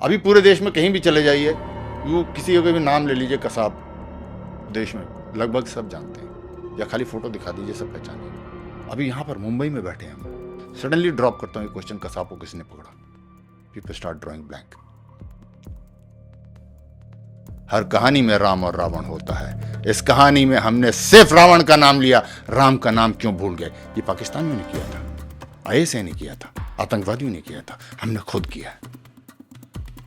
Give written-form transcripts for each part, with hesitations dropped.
अभी पूरे देश में कहीं भी चले जाइए, यू किसी का भी नाम ले लीजिए कसाब, देश में लगभग सब जानते हैं, या खाली फोटो दिखा दीजिए सब पहचानेंगे। अभी यहाँ पर मुंबई में बैठे हैं हम, सडनली ड्रॉप करता हूँ ये क्वेश्चन, कसाब को किसने पकड़ा? People start drawing blank. हर कहानी में राम और रावण होता है, इस कहानी में हमने सिर्फ रावण का नाम लिया, राम का नाम क्यों भूल गए? ये पाकिस्तानियों ने किया था, आईएसआई ने किया था, आतंकवादियों ने किया था, हमने खुद किया।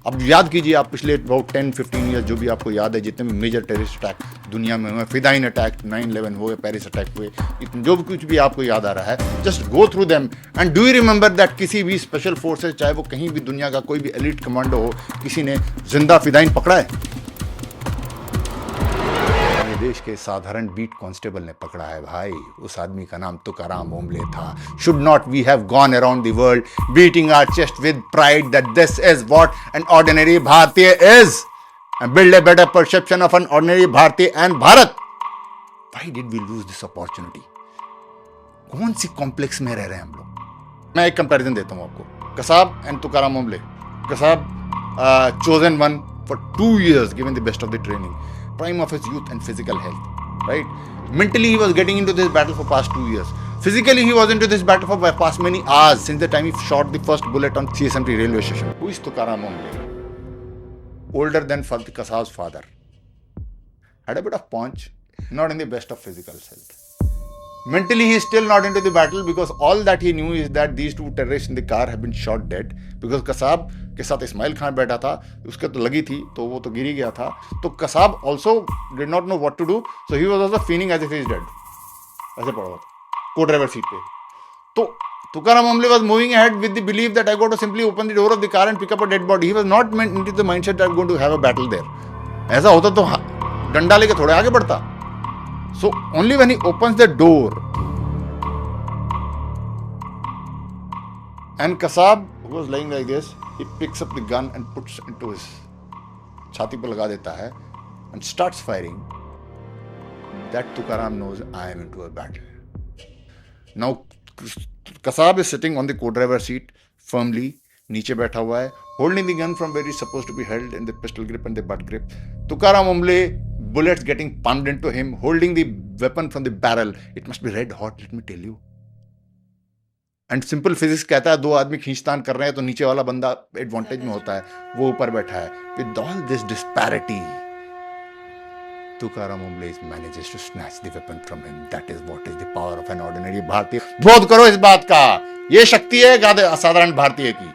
अब याद कीजिए आप पिछले अबाउट 10-15 ईयर जो भी आपको याद है, जितने भी मेजर टेररिस्ट अटैक दुनिया में हुए, फिदाइन अटैक, 9/11 हुए, पेरिस अटैक हुए, जो भी कुछ भी आपको याद आ रहा है, just go through them and do you remember that किसी भी स्पेशल फोर्सेस, चाहे वो कहीं भी दुनिया का कोई भी एलिट कमांडो हो, किसी ने जिंदा फिदाइन पकड़ा है? देश के साधारण बीट कांस्टेबल ने पकड़ा है भाई। उस आदमी का नाम तुकाराम ओम्बले था। Should not we have gone around the world beating our chest with pride that this is what an ordinary Bharatiya is and build a better perception of an ordinary Bharatiya and Bharat? Why did we lose this opportunity? कौन सी complex में रह रहे हैं हम लोग? मैं एक कंपैरिजन देता हूं आपको, Kasab and Tukaram Omble. Kasab chosen one for 2 years, given the best of the training, prime of his youth and physical health, right? Mentally he was getting into this battle for past 2 years. Physically he was into this battle for past many hours, since the time he shot the first bullet on CSMT railway station. Who is Tukaram Ombole? Older than Kasab's father, had a bit of punch, not in the best of physical health. Mentally he is still not into the battle, because all that he knew is that these two terrorists in the car have been shot dead, because Kasab के साथ इस्माइल खान बैठा था, उसके तो लगी थी तो वो तो गिर ही गया था। तो Kasab also did not know what to do, so he was also feeling as if he is dead, ऐसे पड़ा हुआ था को ड्राइवर सीट पे। तो Tukaram Ombole was moving ahead with the belief that I got to simply open the door of the car and pick up a dead body. He was not meant into the mindset that I'm going to have a battle there. ऐसा होता तो डंडा लेके थोड़े आगे बढ़ता। So only when he opens the door and Kasab, who was lying like this, he picks up the gun and puts into his छाती पर लगा देता है and starts firing. That Tukaram knows I am into a battle. Now Kasab is sitting on the co-driver seat firmly, नीचे बैठा हुआ है, holding the gun from where it's supposed to be held in the pistol grip and the butt grip. Tukaram Ombole, bullets getting pumped into him, holding the weapon from the barrel. It must be red hot, let me tell you. And simple physics कहता है दो आदमी खींचतान कर रहे हैं तो नीचे वाला बंदा एडवांटेज में होता है, वो ऊपर बैठा है। With all this disparity, Tukaram Ombole manages to snatch the weapon from him. That is what is the power of an ordinary भारतीय। बोध करो इस बात का, ये शक्ति है असाधारण भारतीय की।